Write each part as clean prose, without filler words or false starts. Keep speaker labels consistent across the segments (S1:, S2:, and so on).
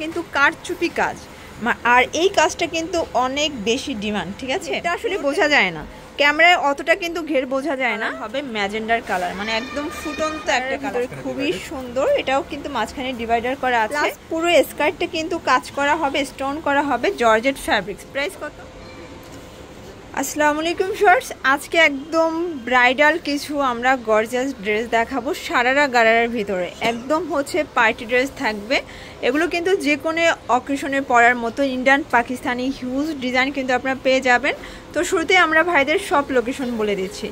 S1: কিন্তু কারচুপি কাজ, আর এই কাজটা কিন্তু অনেক বেশি ডিমান্ড, ঠিক আছে? এটা আসলে বোঝা যায় না ক্যামেরায়, অতটা কিন্তু ঘের বোঝা যায় না। হবে ম্যাজেন্ডার কালার, মানে একদম ফুটন্ত একটা কালার, খুবই সুন্দর। এটাও কিন্তু মাঝখানে ডিভাইডার করা আছে। পুরো স্কার্টটা কিন্তু কাজ করা হবে, স্টোন করা হবে, জর্জেট ফ্যাব্রিক্স। প্রাইস কত? আসসালামু আলাইকুম শর্টস, আজকে একদম ব্রাইডাল কিছু আমরা গর্জিয়াস ড্রেস দেখাবো সারারা গারারার ভিতরে। একদম হচ্ছে পার্টি ড্রেস থাকবে, এগুলো কিন্তু যে কোনো অকেশনে পরার মতো ইন্ডিয়ান পাকিস্তানি হিউজ ডিজাইন কিন্তু আপনারা পেয়ে যাবেন। তো শুরুতে আমরা ভাইদের সব লোকেশন বলে দিচ্ছি।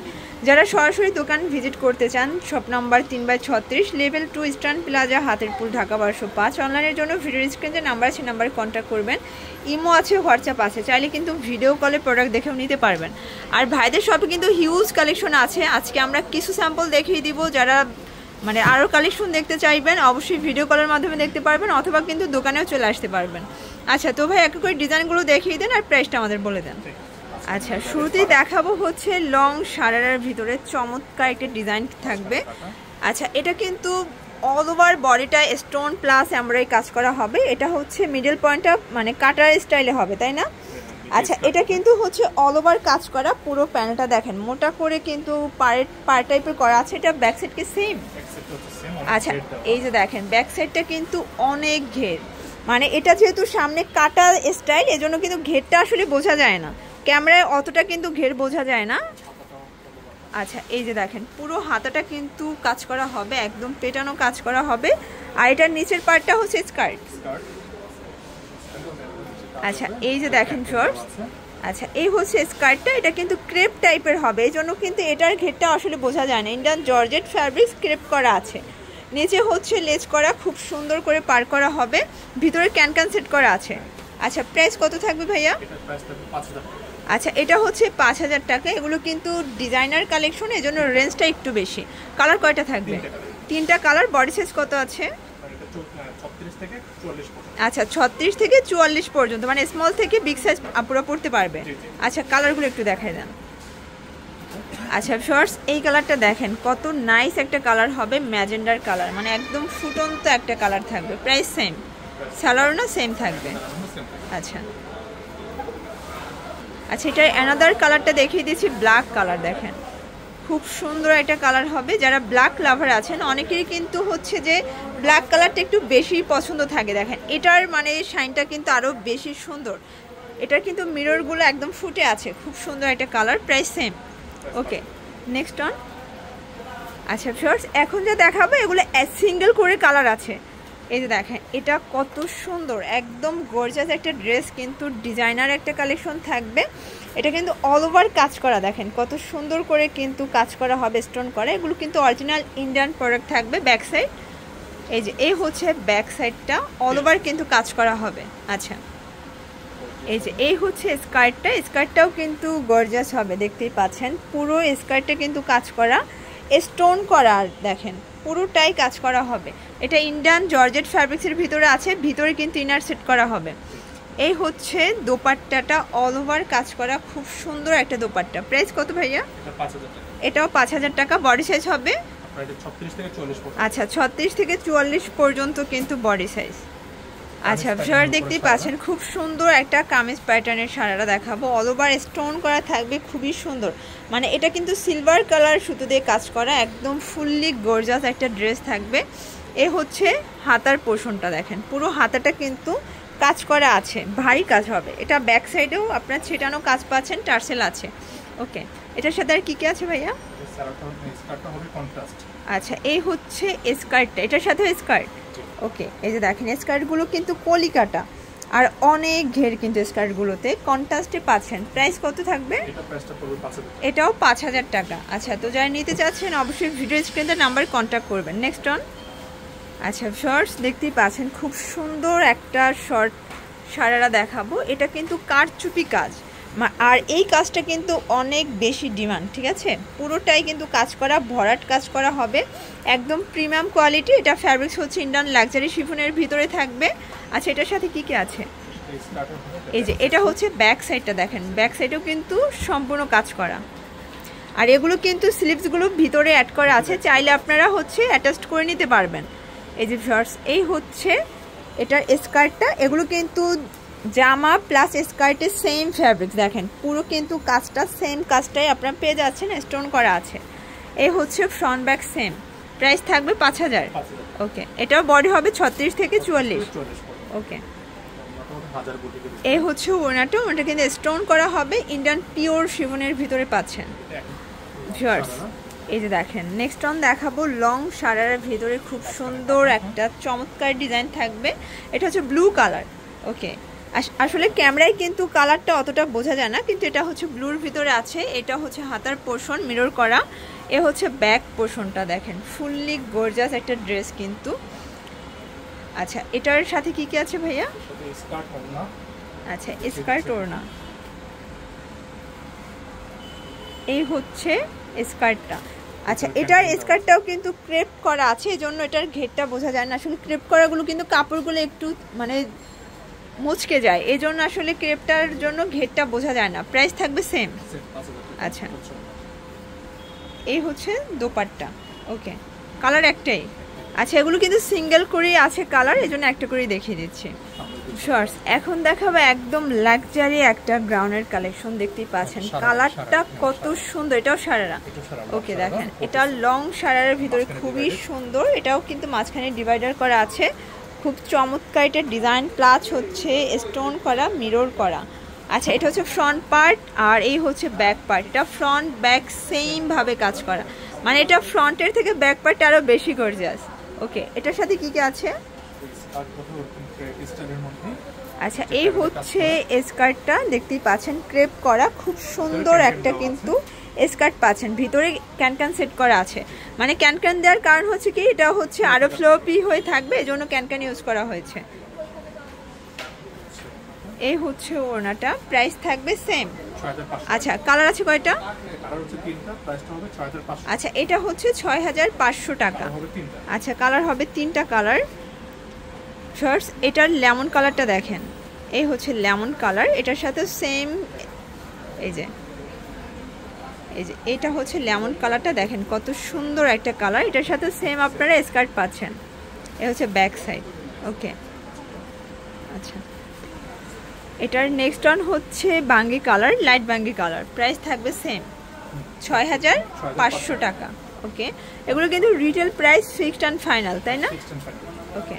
S1: যারা সরাসরি দোকান ভিজিট করতে চান, shop number 3/36, level 2, eastern plaza, Hatirpool, Dhaka 1205। অনলাইনের জন্য ভিডিও স্ক্রিনে নাম্বার আছে, নাম্বারে কন্ট্যাক্ট করবেন। ইমো আছে, হোয়াটসঅ্যাপ আছে, চাইলে কিন্তু ভিডিও কলে প্রোডাক্ট দেখেও নিতে পারবেন। আর ভাইদের শপে কিন্তু হিউজ কালেকশন আছে। আজকে আমরা কিছু স্যাম্পল দেখিয়ে দিব। যারা মানে আরও কালেকশন দেখতে চাইবেন অবশ্যই ভিডিও কলের মাধ্যমে দেখতে পারবেন, অথবা কিন্তু দোকানেও চলে আসতে পারবেন। আচ্ছা, তো ভাই এক করে ডিজাইনগুলো দেখিয়ে দেন আর প্রাইসটা আমাদের বলে দেন। আচ্ছা, শুরুতেই দেখাবো হচ্ছে লং সারারার ভিতরে চমৎকার একটা ডিজাইন থাকবে। আচ্ছা, এটা কিন্তু অল ওভার বডিটা স্টোন প্লাস এমব্রয়ডারি কাজ করা হবে। এটা হচ্ছে মিডল পয়েন্টটা মানে কাটার স্টাইলে হবে, তাই না? আচ্ছা, এটা কিন্তু হচ্ছে অল ওভার কাজ করা। পুরো প্যানেলটা দেখেন মোটা করে কিন্তু পার টাইপের করা আছে। এটা ব্যাক সাইড কি সেম? আচ্ছা, এই যে দেখেন ব্যাক সাইডটা কিন্তু অনেক ঘের, মানে এটা যেহেতু সামনে কাটা স্টাইল, এজন্য কিন্তু ঘেরটা আসলে বোঝা যায় না ক্যামেরায়, অতটা কিন্তু ঘের বোঝা যায় না। আচ্ছা, এই যে দেখেন পুরো হাতাটা কিন্তু কাজ করা হবে, একদম পেটানো কাজ করা হবে। আর এটার নিচের পার্টটা হচ্ছে স্কার্ট। আচ্ছা, এই যে দেখেন শর্টস। আচ্ছা, এই হচ্ছে স্কার্টটা। এটা কিন্তু ক্রেপ টাইপের হবে, এই জন্য কিন্তু এটার ঘেরটা আসলে বোঝা যায় না। ইন্ডিয়ান জর্জেট ফ্যাব্রিক্স ক্রেপ করা আছে, নিচে হচ্ছে লেজ করা, খুব সুন্দর করে পার করা হবে, ভিতরে ক্যানক্যান সেট করা আছে। আচ্ছা, প্রাইস কত থাকবে ভাইয়া? আচ্ছা, এটা হচ্ছে 5000 টাকা। এগুলো কিন্তু ডিজাইনার কালেকশন, এজন্য রেঞ্জটা একটু বেশি। কালার কয়টা থাকবে? 3টা কালার। বডি সাইজ কত আছে? আচ্ছা, 36 থেকে 44 পর্যন্ত, মানে স্মল থেকে বিগ সাইজ আপুরা পড়তে পারবে। আচ্ছা, কালারগুলো একটু দেখাই দেন। আচ্ছা শর্টস, এই কালারটা দেখেন কত নাইস একটা কালার হবে, ম্যাজেন্ডার কালার, মানে একদম ফুটন্ত একটা কালার থাকবে। Price same? সালোয়ারও না সেম থাকবে? আচ্ছা আচ্ছা, এটার অ্যানাদার কালারটা দেখিয়ে দিচ্ছি, ব্ল্যাক কালার। দেখেন খুব সুন্দর একটা কালার হবে। যারা ব্ল্যাক লাভার আছেন, অনেকেরই কিন্তু হচ্ছে যে ব্ল্যাক কালারটা একটু বেশি পছন্দ থাকে। দেখেন এটার মানে শাইনটা কিন্তু আরও বেশি সুন্দর। এটার কিন্তু মিররগুলো একদম ফুটে আছে, খুব সুন্দর একটা colour. Price same? Okay, next on. আচ্ছা শর্টস, এখন যা দেখাবো এগুলো সিঙ্গেল করে কালার আছে। এই যে দেখেন এটা কত সুন্দর, একদম গর্জিয়াস একটা ড্রেস, কিন্তু ডিজাইনার একটা কালেকশন থাকবে। এটা কিন্তু অল ওভার কাজ করা, দেখেন কত সুন্দর করে কিন্তু কাজ করা হবে, স্টোন করা। এগুলো কিন্তু অরিজিনাল ইন্ডিয়ান প্রোডাক্ট থাকবে। ব্যাক সাইড, এই যে এই হচ্ছে ব্যাক সাইডটা, অল ওভার কিন্তু কাজ করা হবে। আচ্ছা, এই যে এই হচ্ছে স্কার্টটা। স্কার্টটাও কিন্তু গর্জিয়াস হবে, দেখতেই পাচ্ছেন পুরো স্কার্টটা কিন্তু কাজ করা, স্টোন করা, দেখেন পুরোটাই কাজ করা হবে। এটা ইন্ডিয়ান জর্জেট ফ্যাব্রিক্সের ভিতরে আছে, ভিতরে কিন্তু ইনার সেট করা হবে। এই হচ্ছে দোপাট্টাটা, অল ওভার কাজ করা, খুব সুন্দর একটা দোপাট্টা। প্রাইস কত ভাইয়া? এটাও 5000 টাকা। বডি সাইজ হবে? আচ্ছা, 36 থেকে 44 পর্যন্ত কিন্তু বডি সাইজ। আচ্ছা ভিউয়ার, দেখতেই পাচ্ছেন খুব সুন্দর একটা কামিজ প্যাটার্নের সারারা দেখাবো, অল ওভার স্টোন করা থাকবে, খুবই সুন্দর। মানে এটা কিন্তু সিলভার কালার সুতো দিয়ে কাজ করা, একদম ফুললি গর্জিয়াস একটা ড্রেস থাকবে। এ হচ্ছে হাতার পোর্শনটা, দেখেন পুরো হাতাটা কিন্তু কাজ করা আছে, ভারী কাজ হবে। এটা ব্যাক সাইডেও আপনার ছিটানো কাজ পাচ্ছেন, টার্সেল আছে। ওকে, এটার সাথে আর কি কি আছে ভাইয়া? আচ্ছা, এই হচ্ছে স্কার্টটা, এটার সাথে স্কার্ট। ওকে, এই যে দেখেন স্কার্টগুলো কিন্তু কলিকাটা, আর অনেক ঘের কিন্তু স্কার্টগুলোতে কন্ট্রাস্টে পাচ্ছেন। প্রাইস কত থাকবে? এটাও 5000 টাকা। আচ্ছা, তো যারা নিতে চাচ্ছেন অবশ্যই ভিডিও স্ক্রিনে নাম্বার কন্ট্যাক্ট করবেন। Next on. আচ্ছা শর্টস, দেখতেই পাচ্ছেন খুব সুন্দর একটা শর্ট সারারা দেখাবো। এটা কিন্তু কারচুপি কাজ, আর এই কাজটা কিন্তু অনেক বেশি ডিমান্ড, ঠিক আছে? পুরোটাই কিন্তু কাজ করা, ভরাট কাজ করা হবে, একদম প্রিমিয়াম কোয়ালিটি। এটা ফ্যাব্রিক্স হচ্ছে ইন্ডিয়ান লাক্সারি শিফনের ভিতরে থাকবে। আচ্ছা, এটার সাথে কি কি আছে? এই যে এটা হচ্ছে ব্যাক সাইডটা, দেখেন ব্যাক সাইডেও কিন্তু সম্পূর্ণ কাজ করা, আর এগুলো কিন্তু স্লিভসগুলো ভিতরে অ্যাড করা আছে, চাইলে আপনারা হচ্ছে অ্যাটাচড করে নিতে পারবেন। এই যে শর্টস, এই হচ্ছে এটার স্কার্টটা, এগুলো কিন্তু জামা প্লাস স্কার্টের সেম ফ্যাব্রিক, দেখেন পুরো কিন্তু কাজটা সেম কাজটাই আপনারা পেয়ে যাচ্ছেন, স্টোন করা আছে। এই হচ্ছে ফ্রন্ট ব্যাক সেম, প্রাইস থাকবে 5000। ওকে, এটাও বডি হবে 36 থেকে 44। ওকে, এই হচ্ছে ওড়নাটা, ওটা কিন্তু স্টোন করা হবে, ইন্ডিয়ান পিওর শিফনের ভিতরে পাচ্ছেন ভিউয়ার্স। এই যে দেখেন নেক্সট অন দেখাবো লং সারারার ভিতরে খুব সুন্দর একটা চমৎকার ডিজাইন থাকবে। এটা হচ্ছে ব্লু কালার। ওকে, আসলে ক্যামেরায় কিন্তু কালারটা অতটা বোঝা যায় না, কিন্তু এটা হচ্ছে ব্লুর ভিতরে আছে। এটা হচ্ছে হাতার পোর্শন মিরর করা, এ হচ্ছে ব্যাক পোর্শনটা, দেখেন ফুললি গর্জাস একটা ড্রেস কিন্তু। আচ্ছা, এটার সাথে কি কি আছে ভাইয়া? আচ্ছা, স্কার্ট ওড়না, এই হচ্ছে স্কার্টটা। আচ্ছা, এটার স্কার্টটাও কিন্তু ক্রেপ করা আছে, এই জন্য এটার ঘেরটা বোঝা যায় না। আসলে ক্রেপ করাগুলো কিন্তু কাপড়গুলো একটু মানে মুচকে যায়, এই জন্য আসলে ক্রেপটার জন্য ঘেরটা বোঝা যায় না। প্রাইস থাকবে সেম। আচ্ছা, এই হচ্ছে দোপাট্টা। ওকে, কালার একটাই। আচ্ছা, এগুলো কিন্তু সিঙ্গেল করেই আছে কালার, এই জন্য একটা করেই দেখিয়ে দিচ্ছি। শর্টস এখন দেখাবো একদম লাক্সারি একটা গ্রাউন্ডের কালেকশন, দেখতেই পাচ্ছেন কালারটা কত সুন্দর। এটাও সারারা। ওকে, দেখেন এটা লং সারারার ভিতরে খুবই সুন্দর, এটাও কিন্তু মাঝখানে ডিভাইডার করা আছে, খুব চমৎকার এটা ডিজাইন, প্লাস হচ্ছে স্টোন করা, মিরর করা। আচ্ছা, এটা হচ্ছে ফ্রন্ট পার্ট আর এই হচ্ছে ব্যাক পার্ট। এটা ফ্রন্ট ব্যাক সেম ভাবে কাজ করা, মানে এটা ফ্রন্টের থেকে ব্যাক পার্ট আরো বেশি গর্জিয়াস। ওকে, এটার সাথে কি কি আছে? আচ্ছা, এই হচ্ছে স্কার্টটা, দেখতেই পাচ্ছেন ক্রেপ করা, খুব সুন্দর একটা কিন্তু স্কার্ট পাচ্ছেন। ভিতরে ক্যানক্যান সেট করা আছে, মানে ক্যানক্যান দেওয়ার কারণ হচ্ছে কি এটা হচ্ছে আরো ফ্লোপি হয়ে থাকবে, এই জন্য ক্যানক্যান ইউজ করা হয়েছে। এই হচ্ছে ওড়নাটা, প্রাইস থাকবে সেম। আচ্ছা, কালার আছে কয়টা? আচ্ছা, এটা হচ্ছে 6500 টাকা। আচ্ছা, কালার হবে 3টা কালার। শর্টস, এটার লেমন কালারটা দেখেন, এই হচ্ছে লেমন কালার, এটার সাথে সেম এই যে এটা হচ্ছে লেমন কালারটা, দেখেন কত সুন্দর একটা কালার, এটার সাথে সেম আপনারা স্কার্ট পাচ্ছেন। এই হচ্ছে ব্যাক সাইড। ওকে, আচ্ছা, এটার নেক্সট অন হচ্ছে বাঙ্গি কালার, লাইট বাঙ্গি কালার, প্রাইস থাকবে সেম 6500 টাকা। ওকে, এগুলো কিন্তু retail price fixed and final, তাই না? ওকে,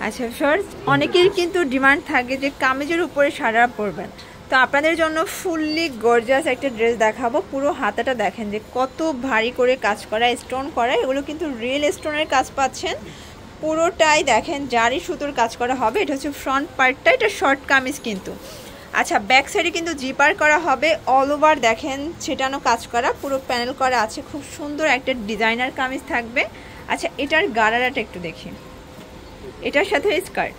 S1: আচ্ছা শর্টস, অনেকের কিন্তু ডিমান্ড থাকে যে কামিজের উপরে সারারা পরবেন, তো আপনাদের জন্য ফুললি গর্জিয়াস একটা ড্রেস দেখাবো। পুরো হাতাটা দেখেন যে কত ভারী করে কাজ করা, স্টোন করা, এগুলো কিন্তু রিয়েল স্টোনের কাজ পাচ্ছেন। পুরোটাই দেখেন জারি সুতোর কাজ করা হবে। এটা হচ্ছে ফ্রন্ট পার্টটা, এটা শর্ট কামিজ কিন্তু। আচ্ছা, ব্যাক সাইডে কিন্তু জিপার করা হবে, অল ওভার দেখেন ছেটানো কাজ করা, পুরো প্যানেল করা আছে, খুব সুন্দর একটা ডিজাইনার কামিজ থাকবে। আচ্ছা, এটার গারারাটা একটু দেখি, এটার সাথে স্কার্ট,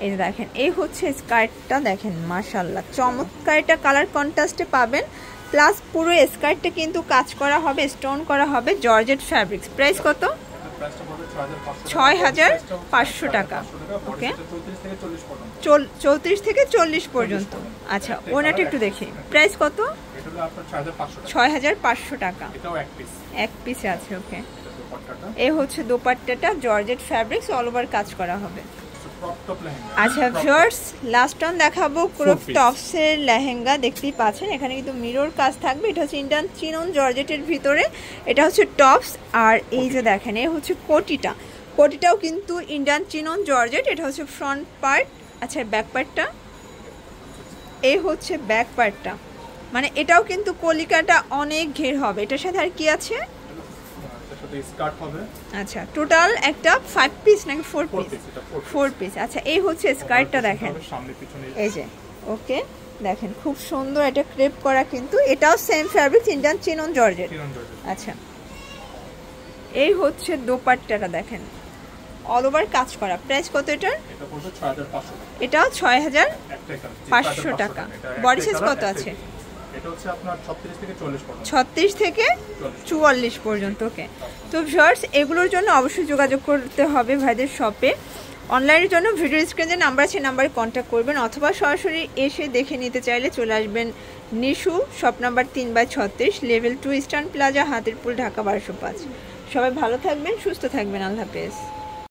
S1: এই দেখেন এই হচ্ছে স্কার্টটা, দেখেন মাশাআল্লাহ চমৎকার একটা কালার কন্ট্রাস্টে পাবেন, প্লাস পুরো স্কার্টটা কিন্তু কাজ করা হবে, স্টোন করা হবে, জর্জেট ফ্যাব্রিক্স। প্রাইস কত? 6500 টাকা। ওকে, 34 থেকে 40 পর্যন্ত। আচ্ছা, ওনাটা একটু দেখি, প্রাইস কত? 6500 টাকা, এক পিসে আছে। ওকে, এই হচ্ছে দোপাট্টাটা, জর্জেট ফ্যাব্রিক্স, অল ওভার কাজ করা হবে। আচ্ছা ভিউয়ার্স, লাস্ট অন দেখাবো ক্রপ টপসের লেহেঙ্গা, দেখতেই পাচ্ছেন এখানে কিন্তু মিরর কাজ থাকবে। এটা হচ্ছে ইন্ডিয়ান চিনন জর্জেটের ভিতরে, এটা হচ্ছে টপস, আর এই যে দেখেন এই হচ্ছে কোটিটাও কিন্তু ইন্ডিয়ান চিনন জর্জেট। এটা হচ্ছে ফ্রন্ট পার্ট। আচ্ছা, ব্যাক পার্টটা, এই হচ্ছে ব্যাক পার্টটা, মানে এটাও কিন্তু কলিকাটা অনেক ঘের হবে। এটার সাথে আর কি আছে? স্কার্ট হবে। আচ্ছা, টোটাল একটা 5 পিস নাকি 4 পিস? 4 পিস। আচ্ছা, এই হচ্ছে স্কার্টটা দেখেন, এই যে। ওকে, দেখেন খুব সুন্দর এটা ক্রেপ করা কিন্তু, এটাও same fabric, Indian chinon georgette. আচ্ছা, এই হচ্ছে দোপাট্টাটা দেখেন, অল ওভার কাজ করা। প্রাইস কত এটার? এটাও 6500 টাকা। বডি সাইজ কত আছে? এটা হচ্ছে আপনার 36 থেকে 44 পর্যন্ত। ওকে, তো ভিউয়ার্স, এগুলোর জন্য অবশ্যই যোগাযোগ করতে হবে ভাইদের শপে। অনলাইনের জন্য ভিডিও স্ক্রিনে নাম্বার আছে, নাম্বারে কন্ট্যাক্ট করবেন, অথবা সরাসরি এসে দেখে নিতে চাইলে চলে আসবেন Nishu, shop number 3/36, level 2, eastern Plaza, Hatirpul, Dhaka 1205। সবাই ভালো থাকবেন, সুস্থ থাকবেন, আল্লাহ হাফেজ।